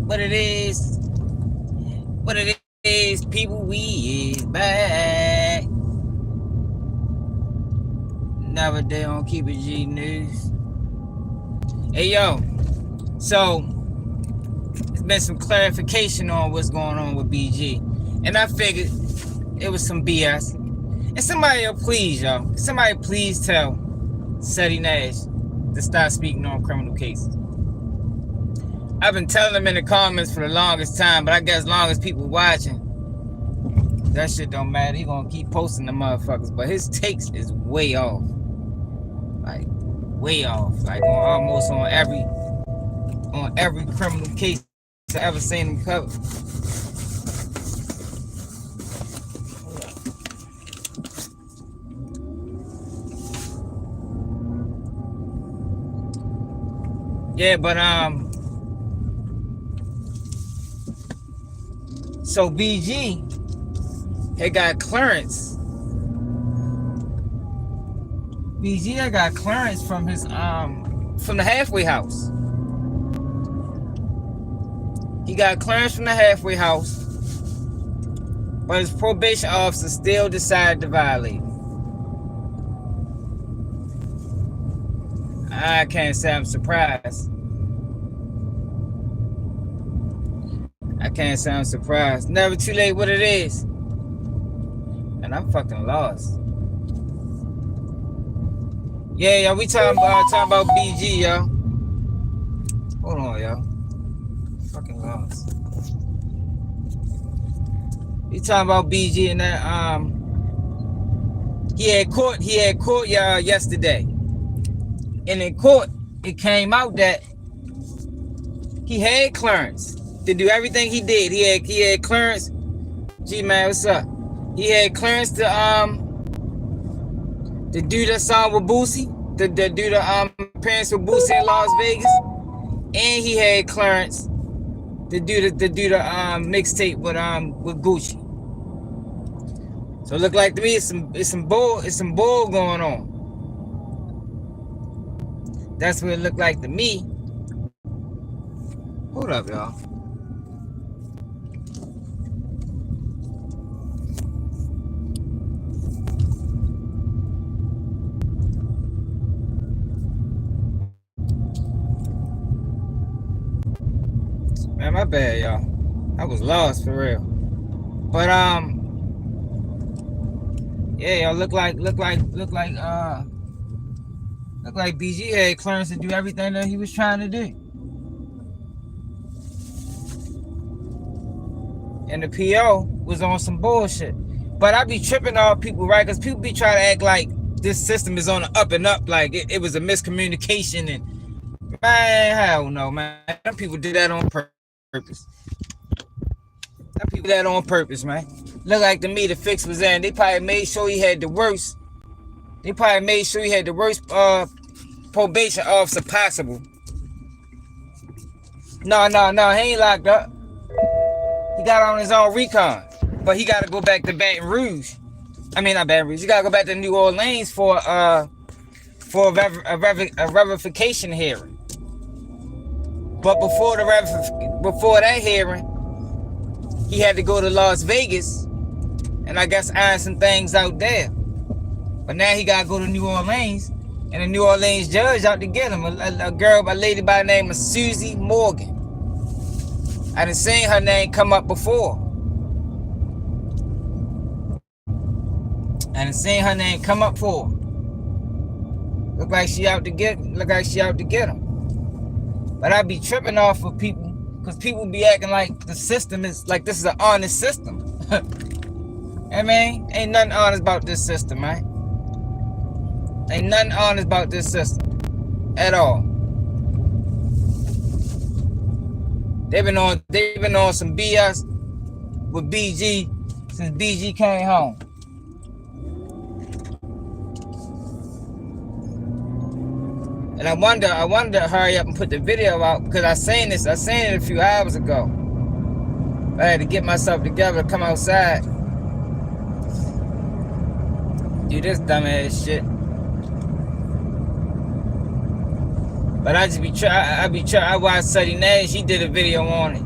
What it is, people, we is back. Another day on Keep It G News. Hey, yo, so there's been some clarification on what's going on with BG. And I figured it was some BS. And somebody please tell Seti Nash to stop speaking on criminal cases. I've been telling him in the comments for the longest time, but I guess as long as people watching, that shit don't matter. He gonna keep posting the motherfuckers, but his takes is way off. Like, way off. Like, almost on every criminal case I ever seen him cover. Yeah, but so BG had got clearance. BG had got clearance from his from the halfway house. He got clearance from the halfway house, but his probation officer still decided to violate him. I can't say I'm surprised. Never too late what it is. And I'm fucking lost. Yeah, y'all, we talking about BG, y'all. Hold on, y'all. Fucking lost. We talking about BG and that he had court y'all yesterday. And in court, it came out that he had clearance to do everything he did. He had clearance. G man, what's up? He had clearance to do the song with Boosie, to do the appearance with Boosie in Las Vegas, and he had clearance to do the mixtape with Gucci. So it look like to me it's some bull going on. That's what it looked like to me. Hold up, y'all. Man, my bad, y'all. I was lost for real. But yeah, y'all look like BG had clearance to do everything that he was trying to do. And the PO was on some bullshit. But I be tripping off people, right? Because people be trying to act like this system is on the up and up, like it was a miscommunication. And man, hell no, man. Some people did that on purpose. Some people did that on purpose, man. Look like to me the fix was in. They probably made sure he had the worst. Probation officer possible. No, he ain't locked up. He got on his own recon, but he got to go back to Baton Rouge. I mean, not Baton Rouge. He got to go back to New Orleans for a revocation hearing. But before that hearing, he had to go to Las Vegas, and I guess iron some things out there. But now he got to go to New Orleans, and the New Orleans judge out to get him. A lady by the name of Susie Morgan. I done seen her name come up before. Look like she out to get him. But I be tripping off of people, because people be acting like the system is like this is an honest system. I mean, ain't nothing honest about this system, man. Ain't nothing honest about this system at all. They've been on some BS with BG since BG came home. And I wonder to hurry up and put the video out, because I seen it a few hours ago. I had to get myself together to come outside. Do this dumbass shit. But I just be trying. I watched Seti Nash. He did a video on it.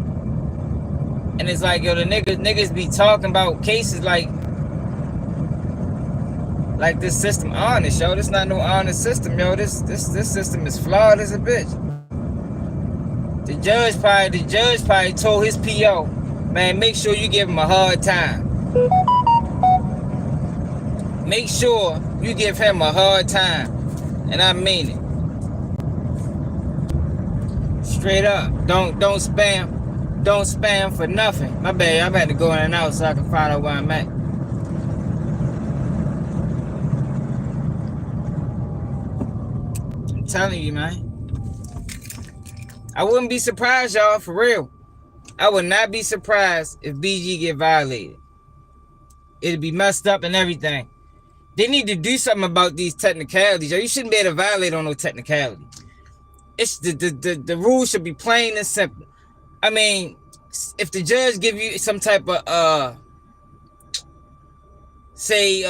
And it's like, yo, the niggas be talking about cases like this system honest, yo. This not no honest system, yo. This system is flawed as a bitch. The judge probably told his PO, man, make sure you give him a hard time. Make sure you give him a hard time. And I mean it. Straight up. Don't spam. Don't spam for nothing. My bad, I'm about to go in and out so I can find out where I'm at. I'm telling you, man. I wouldn't be surprised, y'all, for real. I would not be surprised if BG get violated. It'd be messed up and everything. They need to do something about these technicalities. Yo, you shouldn't be able to violate on no technicality. It's the rules should be plain and simple. I mean, if the judge give you some type of say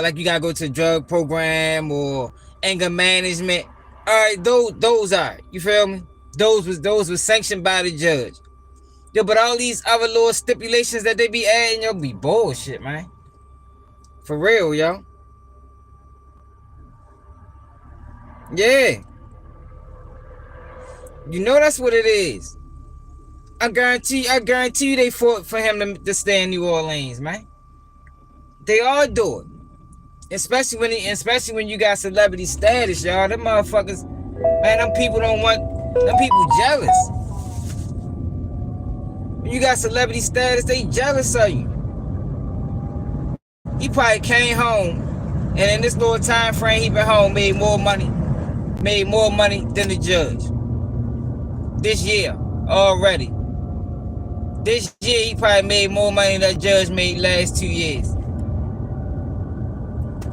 like you gotta go to a drug program or anger management, all right, those are, you feel me? Those was sanctioned by the judge. Yo, but all these other little stipulations that they be adding, yo, be bullshit, man. For real, yo. Yeah. You know that's what it is. I guarantee you they fought for him to stay in New Orleans, man. They all do it. Especially when you got celebrity status, y'all. Them motherfuckers, man, them people jealous. When you got celebrity status, they jealous of you. He probably came home, and in this little time frame he been home, made more money than the judge. This year, already. This year, he probably made more money than that judge made last 2 years.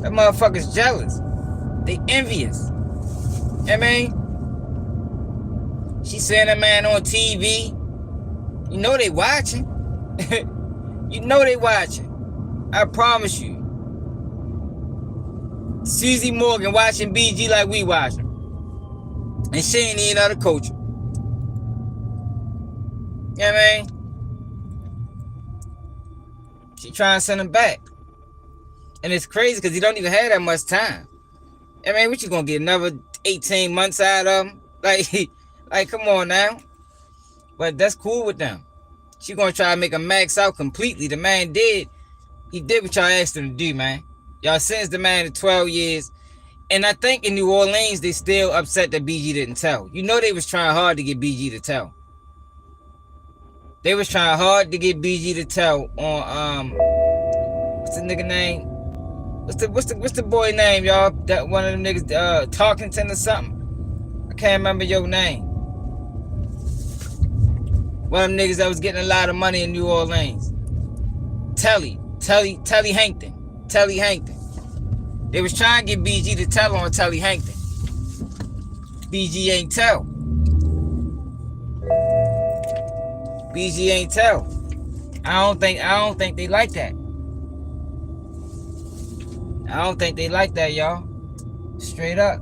That motherfucker's jealous. They envious. I mean, she saying that man on TV. You know they watching. You know they watching. I promise you. Susie Morgan watching BG like we watching. And she ain't even out of culture. You know what I mean? She trying to send him back. And it's crazy because he don't even have that much time. I mean, what you gonna get, another 18 months out of him? Like, come on now. But that's cool with them. She gonna try to make him max out completely. The man did. He did what y'all asked him to do, man. Y'all sentenced the man to 12 years. And I think in New Orleans, they still upset that BG didn't tell. You know they was trying hard to get BG to tell. They was trying hard to get BG to tell on what's the nigga name? What's the boy name, y'all? That one of them niggas Tarkington or something. I can't remember your name. One of them niggas that was getting a lot of money in New Orleans. Telly Hankton. Telly Hankton. They was trying to get BG to tell on Telly Hankton. BG ain't tell. BG ain't tell. I don't think they like that. I don't think they like that, y'all. Straight up.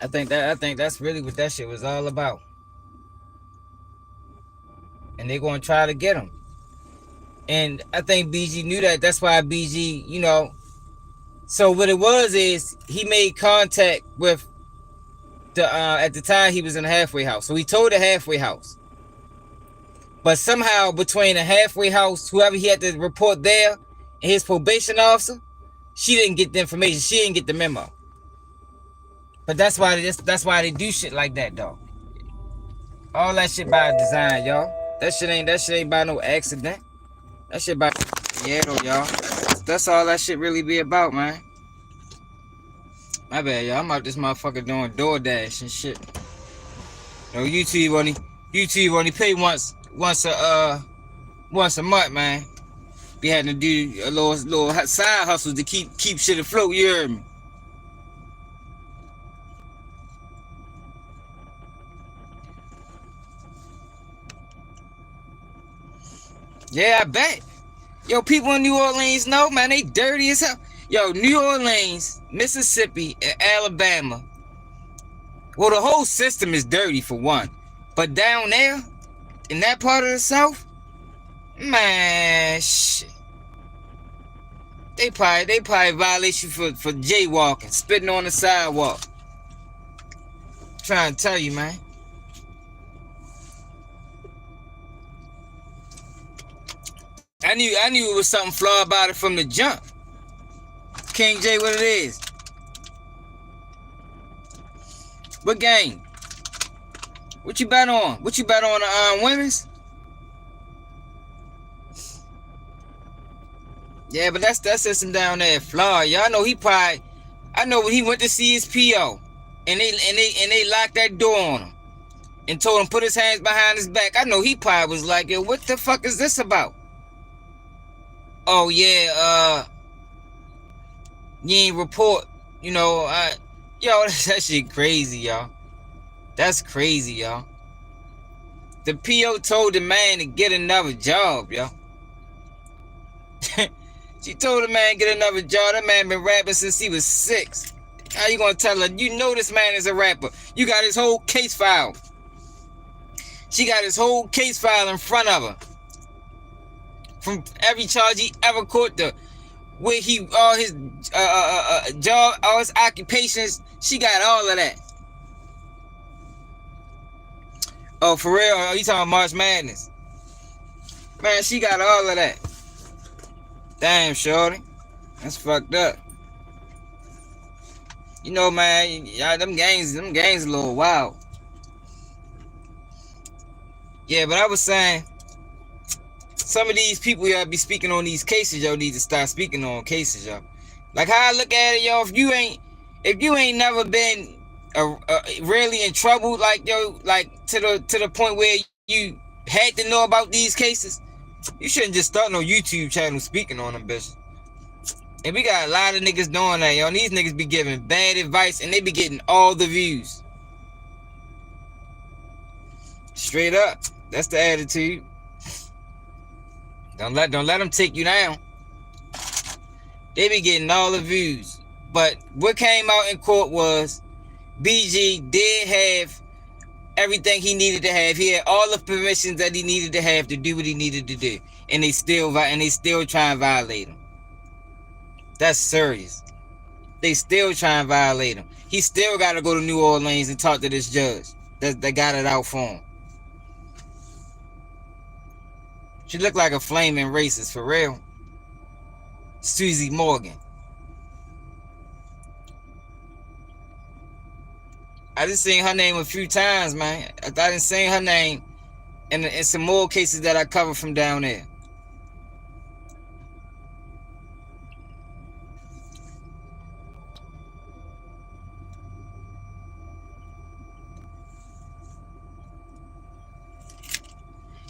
I think that's really what that shit was all about. And they're gonna try to get him. And I think BG knew that. That's why BG, you know. So what it was is he made contact with the at the time he was in the halfway house. So he told the halfway house. But somehow between the halfway house, whoever he had to report there, and his probation officer, she didn't get the information. She didn't get the memo. But that's why they do shit like that, though. All that shit by design, y'all. That shit ain't by no accident. That shit by though, y'all. That's all that shit really be about, man. My bad, y'all. I'm out this motherfucker doing DoorDash and shit. No, YouTube only pay once a month, man. Be having to do a little side hustle to keep shit afloat. You heard me? Yeah, I bet. Yo, people in New Orleans know, man, they dirty as hell. Yo, New Orleans, Mississippi, and Alabama Well, the whole system is dirty for one. But down there, in that part of the South, man, shit. They probably violate you for jaywalking, spitting on the sidewalk. I'm trying to tell you, man. I knew it was something flawed about it from the jump. King J, what it is? What game? What you bet on? What you bet on the women's? Yeah, but that's system down there flawed. Y'all know I know when he went to see his PO and they locked that door on him and told him put his hands behind his back. I know he probably was like, yo, what the fuck is this about? Oh yeah, you ain't report, yo, that shit crazy, y'all. That's crazy, y'all. The PO told the man to get another job, yo. She told the man get another job. That man been rapping since he was 6. How you gonna tell her? You know this man is a rapper. You got his whole case file. She got his whole case file in front of her. From every charge he ever caught, where he all his job, all his occupations, she got all of that. Oh, for real? Oh, you talking March Madness? Man, she got all of that. Damn, shorty, that's fucked up. You know, man, them gangs a little wild. Yeah, but I was saying, some of these people y'all be speaking on these cases, y'all need to start speaking on cases, y'all. Like how I look at it, y'all, if you ain't never been really in trouble, like to the point where you had to know about these cases, you shouldn't just start no YouTube channel speaking on them, bitch. And we got a lot of niggas doing that, yo. And these niggas be giving bad advice and they be getting all the views. Straight up, that's the attitude. Don't let them take you down. They be getting all the views. But what came out in court was BG did have everything he needed to have. He had all the permissions that he needed to have to do what he needed to do. And they still try and violate him. That's serious. They still try and violate him. He still got to go to New Orleans and talk to this judge that got it out for him. She looked like a flaming racist, for real. Susie Morgan. I just seen her name a few times, man. I done seen her name in some more cases that I covered from down there.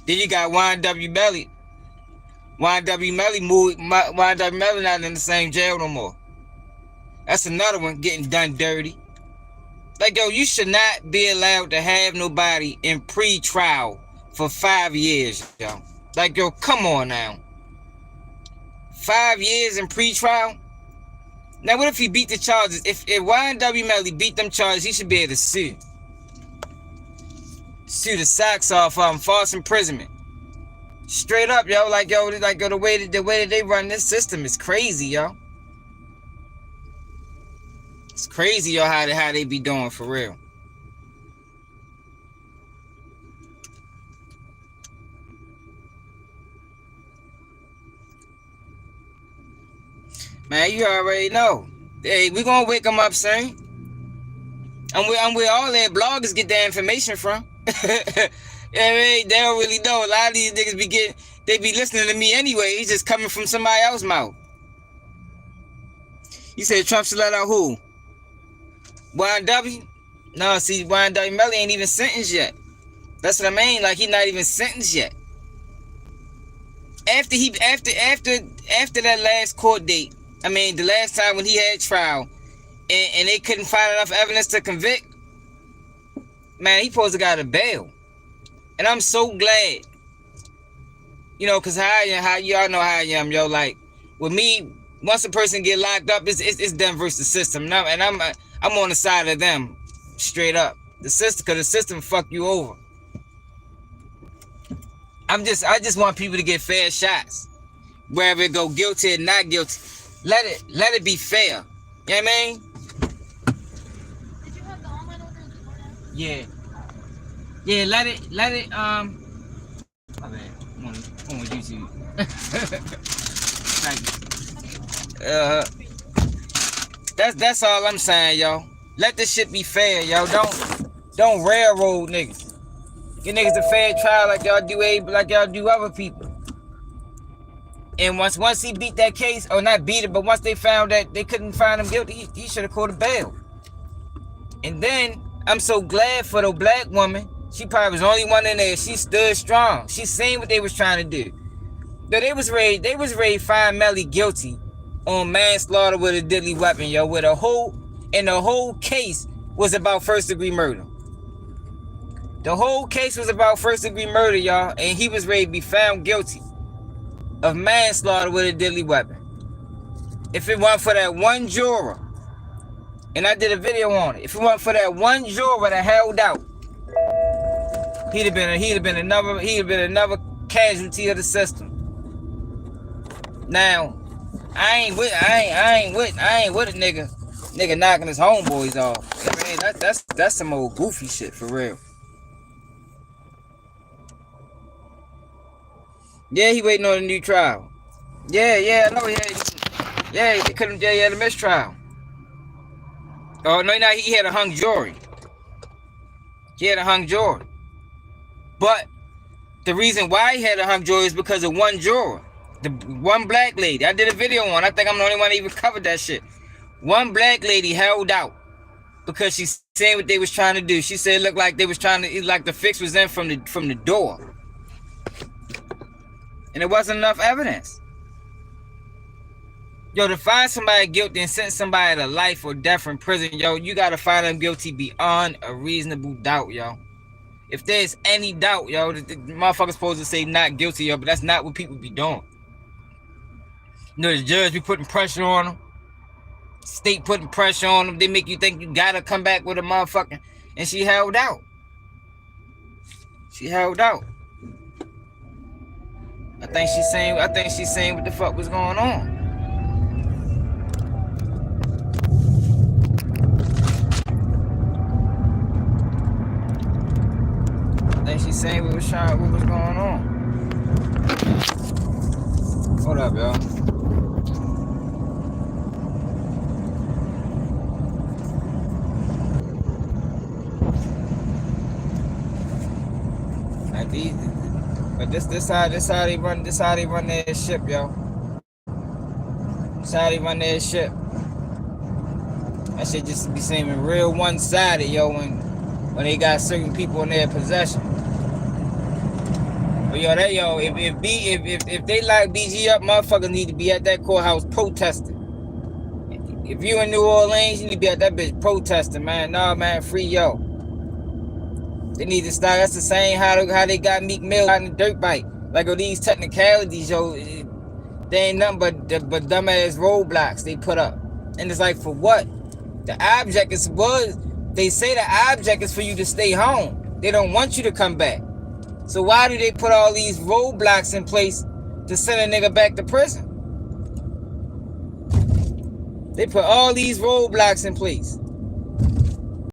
Then you got YNW Melly. YNW Melly not in the same jail no more. That's another one getting done dirty. Like, yo, you should not be allowed to have nobody in pre-trial for 5 years, yo. Like, yo, come on now. 5 years in pre-trial? Now, what if he beat the charges? If YNW Melly beat them charges, he should be able to sue. Sue the socks off of him, false imprisonment. Straight up, yo. Like, yo, the way that they run this system is crazy, yo. It's crazy, yo, how they be doing, for real. Man, you already know. Hey, we gonna wake them up soon. I'm where all their bloggers get their information from. Yeah, I mean, they don't really know. A lot of these niggas they be listening to me anyway. It's just coming from somebody else's mouth. You said Trump should let out who? YNW? No, see, YNW Melly ain't even sentenced yet. That's what I mean. Like, he not even sentenced yet. After that last court date, I mean, the last time when he had trial, and they couldn't find enough evidence to convict, man, he supposed to got a bail. And I'm so glad. You know, because how y'all know how I am, yo. Like, with me, once a person get locked up, it's them versus the system. And I'm on the side of them. Straight up. Cause the system fuck you over. I just want people to get fair shots. Wherever it go, guilty or not guilty. Let it be fair. You know what I mean? Did you have the online order in the DoorDash? Yeah. Yeah, let it my bad. I'm on YouTube. Thank you. That's all I'm saying, yo. Let this shit be fair, yo. Don't railroad niggas. Get niggas a fair trial like y'all do other people. And once he beat that case, or not beat it, but once they found that they couldn't find him guilty, he should have called a bail. And then I'm so glad for the black woman. She probably was the only one in there. She stood strong. She seen what they was trying to do. Though they was ready to find Melly guilty on manslaughter with a deadly weapon, yo. The whole case was about first degree murder. The whole case was about first degree murder, y'all, and he was ready to be found guilty of manslaughter with a deadly weapon. If it weren't for that one juror, and I did a video on it, if it weren't for that one juror that held out, he'd have been another casualty of the system. Now, I ain't with a nigga knocking his homeboys off. I mean, that's some old goofy shit for real. Yeah, he waiting on a new trial. Yeah, I know he had a mistrial. Oh no, he had a hung jury. But the reason why he had a hung jury is because of one juror. The one black lady. I did a video on. I think I'm the only one that even covered that shit. One black lady held out because she seen what they was trying to do. She said it looked like they was trying to, like the fix was in from the door. And there wasn't enough evidence. Yo, to find somebody guilty and sentence somebody to life or death in prison, yo, you gotta find them guilty beyond a reasonable doubt, yo. If there's any doubt, yo, the motherfucker's supposed to say not guilty, yo, but that's not what people be doing. You know, the judge be putting pressure on them. State putting pressure on them. They make you think you gotta come back with a motherfucker. And she held out. I think she's saying what the fuck was going on. I think she's saying what was going on. Hold up, y'all. Like these. But this how they run their ship, yo. This how they run their ship. That shit just be seeming real one-sided, yo, when they got certain people in their possession. But yo, if they lock BG up, motherfuckers need to be at that courthouse protesting. If you in New Orleans, you need to be at that bitch protesting, man. Nah, man, free yo. They need to start. That's the same how they got Meek Mill out in the dirt bike. Like all these technicalities, yo, they ain't nothing but dumbass roadblocks they put up. And it's like, for what? The object they say the object is for you to stay home. They don't want you to come back. So why do they put all these roadblocks in place to send a nigga back to prison? They put all these roadblocks in place.